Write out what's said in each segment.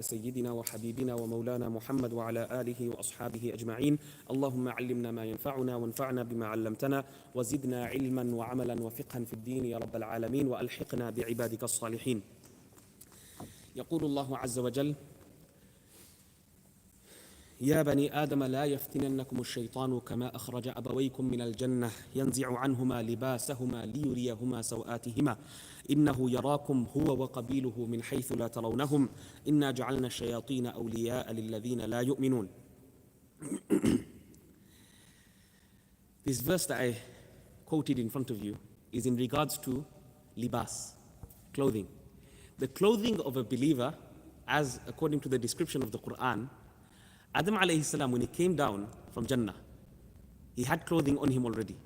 سيدنا وحبيبنا ومولانا محمد وعلى آله وأصحابه أجمعين. اللهم علمنا ما ينفعنا وانفعنا بما علمتنا وزدنا علما وعملا وفقها في الدين يا رب العالمين وألحقنا بعبادك الصالحين. يقول الله عز وجل: يا بني آدم لا يفتننكم الشيطان كما أخرج أبويكم من الجنة ينزع عنهما لباسهما ليريهما سوآتهما إنه يراكم هو وقبيله من حيث لا ترونهم إنا جعلنا الشياطين أولياء للذين لا يؤمنون. This verse that I quoted in front of you is in regards to libas, clothing. The clothing of a believer, as according to the description of the Quran, Adam alayhi salam, when he came down from Jannah, he had clothing on him already.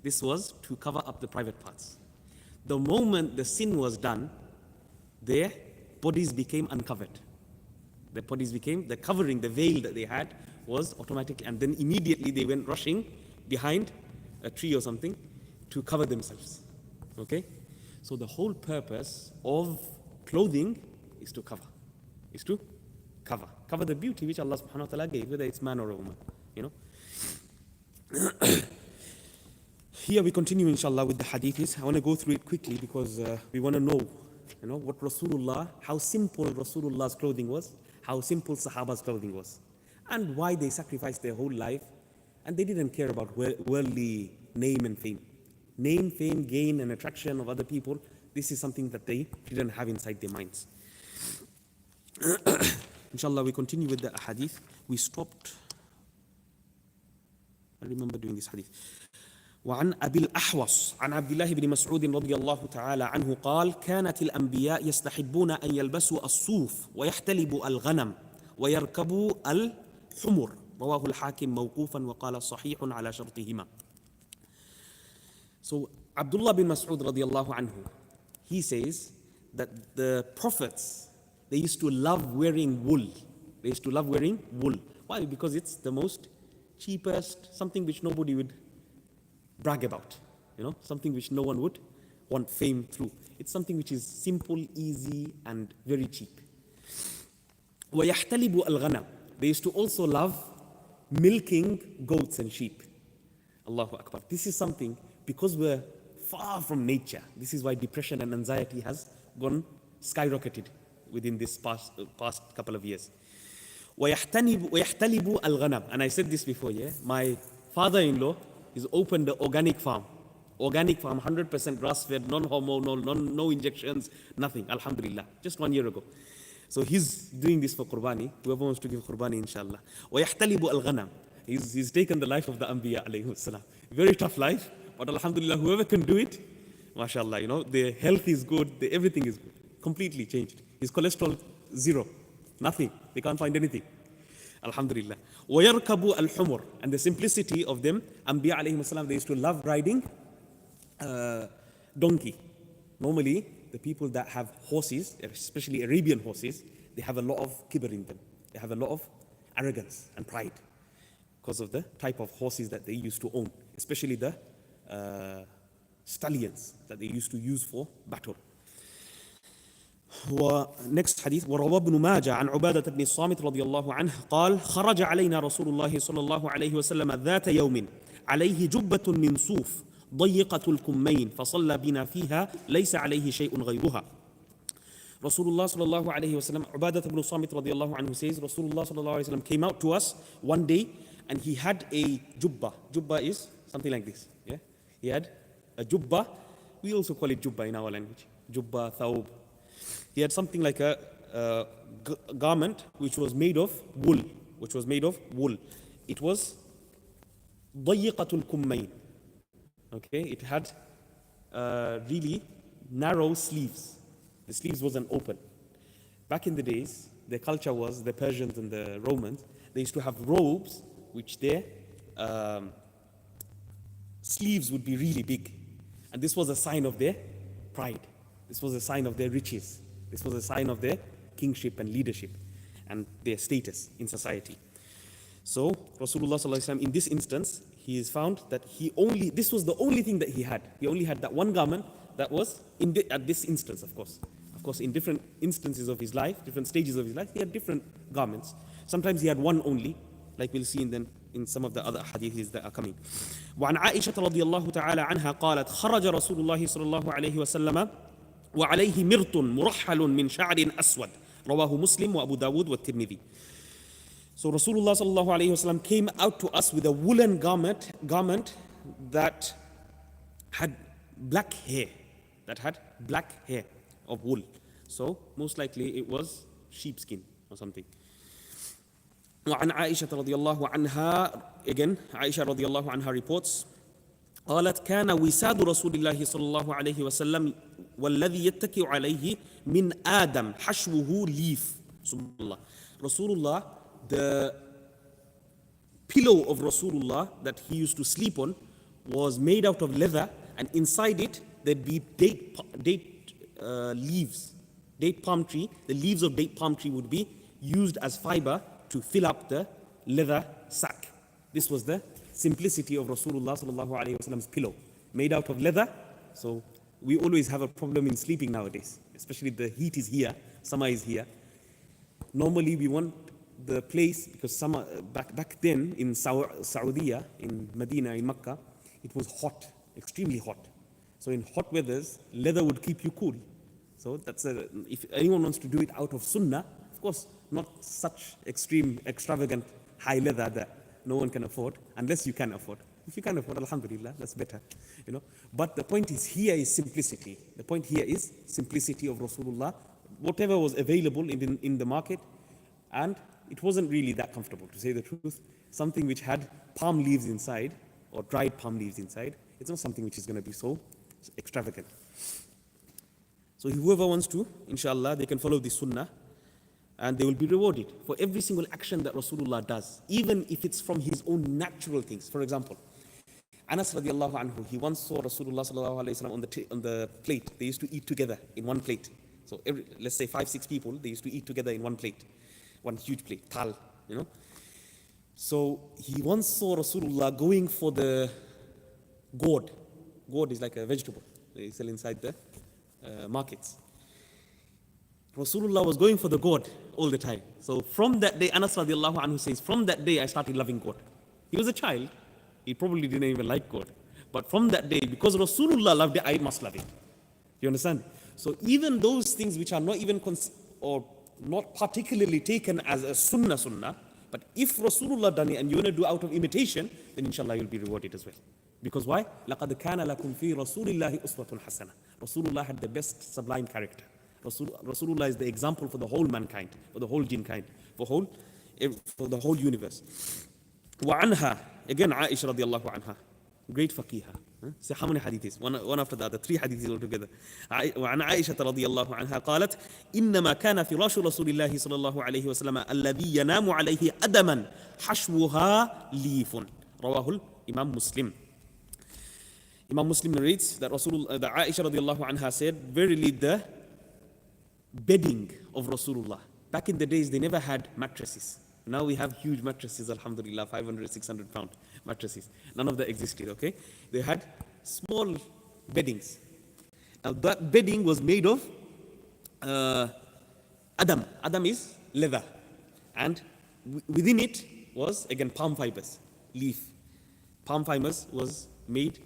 This was to cover up the private parts. The moment the sin was done, their bodies became uncovered. Their bodies became, the covering, the veil that they had was automatic, and then immediately they went rushing behind a tree or something to cover themselves. Okay? So the whole purpose of clothing is to cover. Is to cover. Cover the beauty which Allah subhanahu wa ta'ala gave, whether it's man or a woman. You know? Here we continue inshallah with the hadiths. I want to go through it quickly because we want to know, what Rasulullah, how simple Rasulullah's clothing was, how simple Sahaba's clothing was, and why they sacrificed their whole life, and they didn't care about worldly name and fame. Name, fame, gain, and attraction of other people, this is something that they didn't have inside their minds. Inshallah, we continue with the hadith. We stopped. I remember doing this hadith. وعن أبي الأحوص عن عبد الله بن مسعود رضي الله تعالى عنه قال: كانت الأنبياء يستحبون أن يلبسوا الصوف ويحتلبوا الغنم ويركبوا الحمر رواه الحاكم موقوفا وقال صحيح على شرطهما. So Abdullah bin Mas'ud radiallahu anhu, he says that the prophets, they used to love wearing wool. They used to love wearing wool. Why? Because it's the most cheapest, something which nobody would brag about. Something which no one would want fame through. It's something which is simple, easy, and very cheap. وَيَحْتَلِبُ الْغَنَمِ. They used to also love milking goats and sheep. Allahu Akbar. This is something, because we're far from nature, this is why depression and anxiety has gone skyrocketed within this past couple of years. وَيَحْتَلِبُ الْغَنَمِ. And I said this before, my father-in-law is opened the organic farm, 100% grass-fed, non-hormonal, no injections, nothing, alhamdulillah, just 1 year ago. So he's doing this for Qurbani, whoever wants to give Qurbani, inshallah. وَيَحْتَلِبُ الْغَنَمِ. He's taken the life of the Anbiya, alayhi salam. Very tough life, but alhamdulillah, whoever can do it, mashallah, their health is good, everything is good, completely changed. His cholesterol, zero, nothing, they can't find anything. Alhamdulillah. وَيَرْكَبُ الْحُمُرِ. And the simplicity of them, Anbiya alayhi salam, they used to love riding donkey. Normally, the people that have horses, especially Arabian horses, they have a lot of kibr in them. They have a lot of arrogance and pride because of the type of horses that they used to own, especially the stallions that they used to use for battle. Next hadith, وروى ابن ماجه عن عبادة بن الصامت رضي الله عنه قال: خرج علينا رسول الله صلى الله عليه وسلم ذات يوم عليه جبة من صوف ضيقة الكمين فصلى بنا فيها ليس عليه شيء غيرها. Rasulullah صلى الله عليه وسلم, عبادة بن الصامت رضي الله عنه says, Rasulullah صلى الله عليه وسلم came out to us one day and he had a jubba. Jubba is something like this. He had a jubba. We also call it jubba in our language. Jubba, thawb. He had something like a garment which was made of wool. It was ضيقة الكمين. Okay, it had really narrow sleeves. The sleeves wasn't open. Back in the days, the culture was, the Persians and the Romans, they used to have robes which their sleeves would be really big. And this was a sign of their pride. This was a sign of their riches. This was a sign of their kingship and leadership and their status in society. So Rasulullah sallallahu alaihi wasallam, in this instance, he is found that this was the only thing that he had. He only had that one garment that was at this instance, of course. course, in different instances of his life, different stages of his life, he had different garments. Sometimes he had one only, like we'll see in some of the other hadiths that are coming. وعن عائشة رضي الله تعالى عنها قالت خرج رسول الله صلى الله عليه وسلم وعليه مرط مرحل من شعر أسود رواه مسلم وأبو داود والترمذي. So Rasulullah sallallahu alayhi wasallam came out to us with a woolen garment that had black hair, of wool. So most likely it was sheepskin or something. وعن عائشة رضي الله عنها, again عائشة رضي الله عنها reports, قالت كان وساد رسول الله صلى الله عليه وسلم والذي يتكئ عليه من آدم حشوه leaf. Subhanallah. Rasulullah, the pillow of Rasulullah that he used to sleep on was made out of leather, and inside it there'd be date palm tree. The leaves of date palm tree would be used as fiber to fill up the leather sack. This was the simplicity of Rasulullah sallallahu alaihi wasallam's pillow, made out of leather. So we always have a problem in sleeping nowadays, especially the heat is here, summer is here. Normally we want the place, because summer, back then in Saudi, in Medina, in Mecca, it was hot, extremely hot. So in hot weathers, leather would keep you cool. So if anyone wants to do it out of sunnah, of course, not such extreme, extravagant high leather that no one can afford, unless you can afford. If you can afford, alhamdulillah, that's better, But the point is here is simplicity. The point here is simplicity of Rasulullah. Whatever was available in the market, and it wasn't really that comfortable, to say the truth. Something which had palm leaves inside, or dried palm leaves inside, it's not something which is going to be so extravagant. So whoever wants to, inshallah, they can follow the sunnah, and they will be rewarded for every single action that Rasulullah does, even if it's from his own natural things. For example, Anas radiallahu anhu, he once saw Rasulullah sallallahu alayhi wa sallam on the plate. They used to eat together in one plate. So let's say 5-6 people, they used to eat together in one plate, one huge plate, tal, So he once saw Rasulullah going for the gourd. Gourd is like a vegetable they sell inside the markets. Rasulullah was going for the gourd all the time. So from that day, Anas radiallahu anhu says, from that day I started loving gourd. He was a child. He probably didn't even like gourd. But from that day, because Rasulullah loved it, I must love it. You understand? So even those things which are not even or not particularly taken as a sunnah, but if Rasulullah done it and you want to do out of imitation, then inshallah you'll be rewarded as well. Because why? لَقَدْ كَانَ لَكُمْ فِي رَسُولِ اللَّهِ أُسْوَةٌ حَسَنَةٌ. Rasulullah had the best sublime character. Rasulullah is the example for the whole mankind, for the whole jinn kind, for the whole universe. وعنها, again Aisha radiallahu anha, great faqihah. Say how many hadiths? One after the other, 3 hadiths altogether. وعن عائشة رضي الله عنها قالت إنما كان فراش رسول الله صلى الله عليه وسلم الذي ينام عليه أدما حشوها ليف. رواه الإمام مسلم. Imam Muslim narrates that Aisha radiallahu anha said, verily the bedding of Rasulullah. Back in the days, they never had mattresses. Now we have huge mattresses, alhamdulillah, 500, 600 pound mattresses. None of that existed, okay? They had small beddings. Now that bedding was made of Adam. Adam is leather. And within it was, again, palm fibers, leaf. Palm fibers was made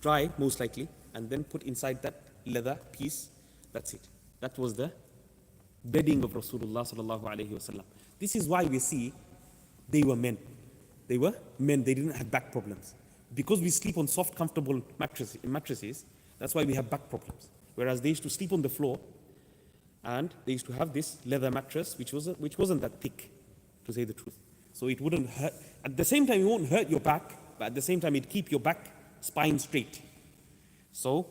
dry, most likely, and then put inside that leather piece. That's it. That was the bedding of Rasulullah sallallahu alayhi wasallam. This is why we see they were men. They were men. They didn't have back problems. Because we sleep on soft, comfortable mattresses, that's why we have back problems. Whereas they used to sleep on the floor, and they used to have this leather mattress, which wasn't that thick, to say the truth. So it wouldn't hurt. At the same time, it won't hurt your back, but at the same time, it'd keep your back spine straight. So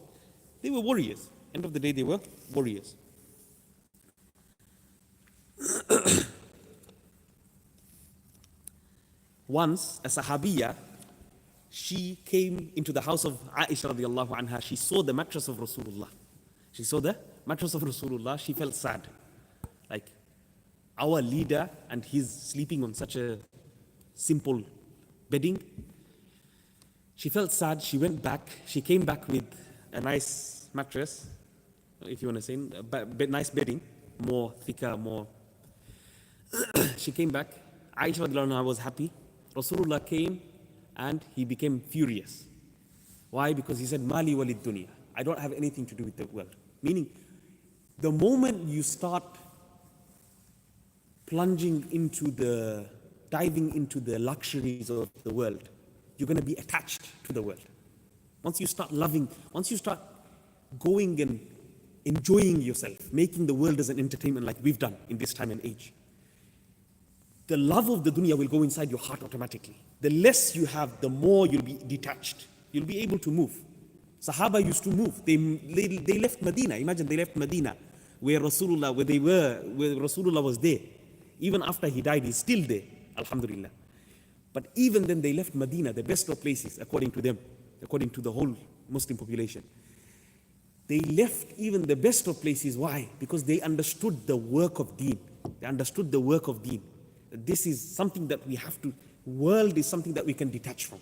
they were warriors. End of the day, they were warriors. Once, a sahabiya, she came into the house of Aisha radiallahu anha. She saw the mattress of Rasulullah. She felt sad. Like, our leader, and he's sleeping on such a simple bedding. She felt sad. She went back. She came back with a nice mattress, if you want to say, nice bedding, more thicker, more. She came back. Aisha radiallahu anha was happy. Rasulullah came and he became furious. Why? Because he said, Mali walid dunya. I don't have anything to do with the world. Meaning, the moment you start diving into the luxuries of the world, you're going to be attached to the world. Once you start going and enjoying yourself, making the world as an entertainment like we've done in this time and age, the love of the dunya will go inside your heart automatically. The less you have, the more you'll be detached. You'll be able to move. Sahaba used to move. They left Medina. Imagine they left Medina, where Rasulullah was there. Even after he died, he's still there. Alhamdulillah. But even then, they left Medina, the best of places, according to them, according to the whole Muslim population. They left even the best of places. Why? Because they understood the work of deen. They understood the work of deen. This is something that we have to, world is something that we can detach from.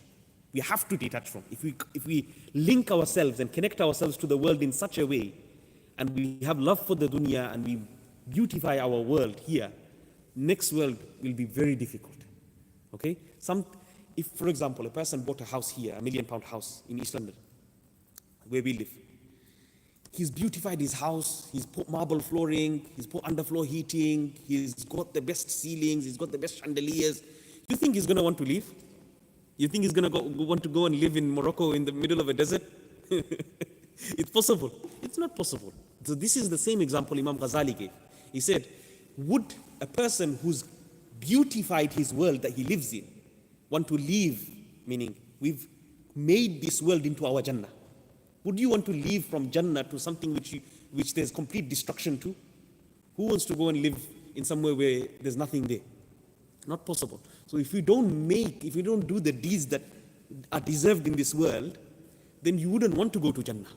We have to detach from. If we link ourselves and connect ourselves to the world in such a way, and we have love for the dunya and we beautify our world here, next world will be very difficult. Okay? If, for example, a person bought a house here, £1 million house in East London, where we live. He's beautified his house, he's put marble flooring, he's put underfloor heating, he's got the best ceilings, he's got the best chandeliers. You think he's going to want to leave? You think he's going to want to go and live in Morocco in the middle of a desert? It's possible. It's not possible. So this is the same example Imam Ghazali gave. He said, would a person who's beautified his world that he lives in want to leave, meaning we've made this world into our Jannah? Would you want to leave from Jannah to something which there's complete destruction to? Who wants to go and live in somewhere where there's nothing there? Not possible. So if you don't do the deeds that are deserved in this world, then you wouldn't want to go to Jannah.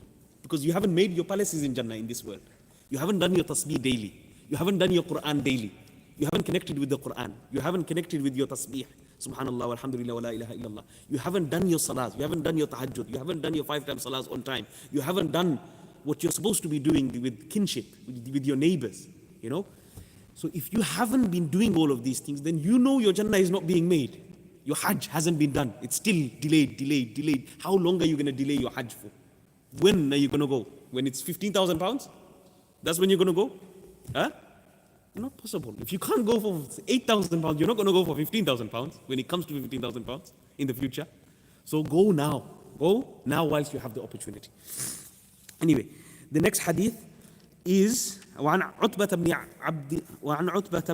Because you haven't made your palaces in Jannah in this world. You haven't done your tasbih daily. You haven't done your Quran daily. You haven't connected with the Quran. You haven't connected with your tasbih. Subhanallah, alhamdulillah, wa la ilaha illallah. You haven't done your salahs. You haven't done your tahajjud. You haven't done your 5 times salahs on time. You haven't done what you're supposed to be doing with kinship, with your neighbors, you know. So if you haven't been doing all of these things, then you know your Jannah is not being made. Your Hajj hasn't been done. It's still delayed. How long are you going to delay your Hajj for? When are you going to go? When it's £15,000? That's when you're going to go? Huh? Not possible. If you can't go for £8,000, you're not going to go for £15,000 when it comes to £15,000 in the future. So go now. Go now whilst you have the opportunity. Anyway, the next hadith is وعن عتبة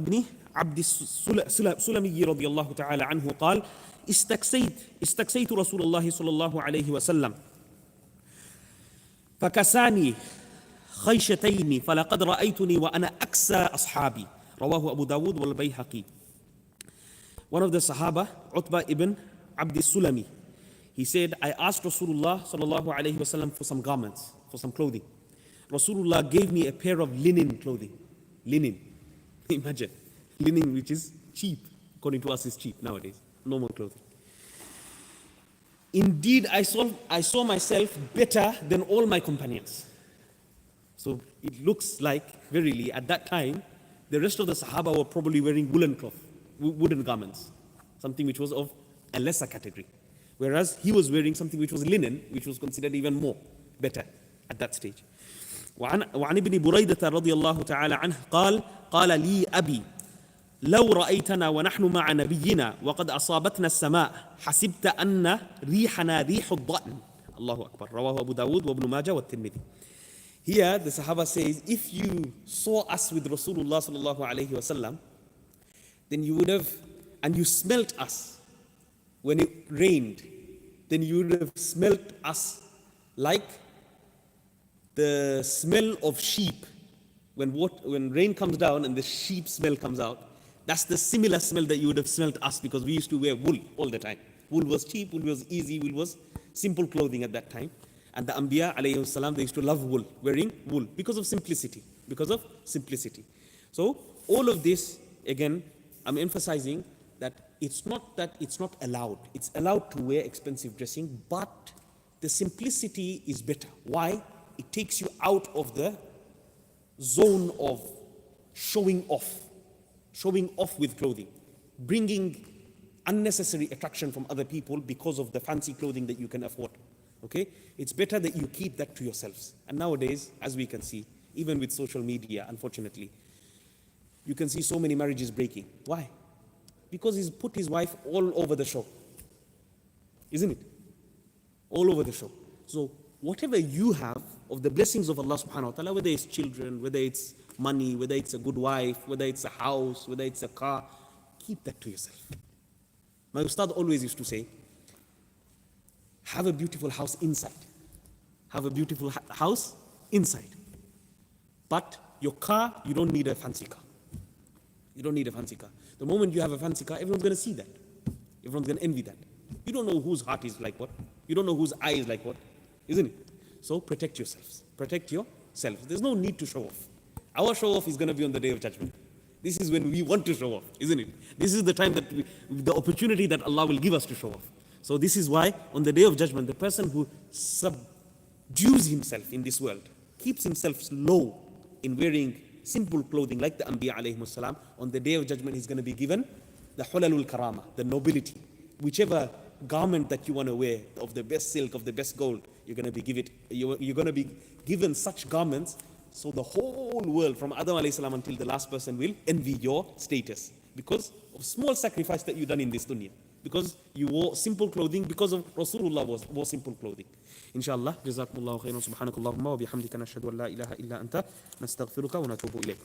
بن عبد السلمي رضي الله تعالى عنه قال استكسيت رسول الله صلى الله عليه وسلم فكساني خيشتين فلقد رأيتني وأنا أكسى أصحابي رواه أبو داود والبيهقي. One of the Sahaba, Utbah ibn Abd al-Sulami, he said, I asked Rasulullah sallallahu alayhi wasallam for some garments, for some clothing. Rasulullah gave me a pair of linen clothing. Linen. Imagine. Linen which is cheap. According to us is cheap nowadays. Normal clothing. Indeed, I saw myself better than all my companions. So it looks like, verily, at that time, the rest of the Sahaba were probably wearing wooden garments, something which was of a lesser category. Whereas he was wearing something which was linen, which was considered even more better at that stage. وعن ابن بريدة رضي الله تعالى عنه قال لي أبي لو رأيتنا ونحن مع نبينا وقد أصابتنا السماء حسبت أن ريحنا ريح الضأن. الله أكبر. رواه أبو داود وابن ماجه والترمذي. Here the Sahaba says, if you saw us with Rasulullah sallallahu alayhi wasallam, then you would have, and you smelt us when it rained, then you would have smelt us like the smell of sheep. When rain comes down and the sheep smell comes out, that's the similar smell that you would have smelt us, because we used to wear wool all the time. Wool was cheap, wool was easy, wool was simple clothing at that time. And the Anbiya alayhi salam, they used to love wool, wearing wool, because of simplicity. So all of this, again, I'm emphasizing that it's not allowed. It's allowed to wear expensive dressing, but the simplicity is better. Why? It takes you out of the zone of showing off with clothing, bringing unnecessary attraction from other people because of the fancy clothing that you can afford. Okay? It's better that you keep that to yourselves. And nowadays, as we can see, even with social media, unfortunately, you can see so many marriages breaking. Why? Because he's put his wife all over the show. Isn't it? All over the show. So whatever you have of the blessings of Allah subhanahu wa ta'ala, whether it's children, whether it's money, whether it's a good wife, whether it's a house, whether it's a car, keep that to yourself. My ustad always used to say, have a beautiful house inside. Have a beautiful house inside. But your car, you don't need a fancy car. You don't need a fancy car. The moment you have a fancy car, everyone's going to see that. Everyone's going to envy that. You don't know whose heart is like what. You don't know whose eye is like what. Isn't it? So protect yourselves. Protect yourselves. There's no need to show off. Our show off is going to be on the Day of Judgment. This is when we want to show off, isn't it? This is the time that the opportunity that Allah will give us to show off. So this is why on the Day of Judgment, the person who subdues himself in this world, keeps himself low in wearing simple clothing like the Anbiya alayhimus salam, on the Day of Judgment he's going to be given the hulalul karama, the nobility. Whichever garment that you want to wear, of the best silk, of the best gold, you're going to be given such garments, so the whole world from Adam alayhi salam until the last person will envy your status because of small sacrifice that you've done in this dunya, because you wore simple clothing, because of Rasulullah wore simple clothing. Inshallah, jazakumullahu khairan, subhanakallahumma wa bihamdika nashhadu an la ilaha illa anta nastaghfiruka wa natubu ilayk.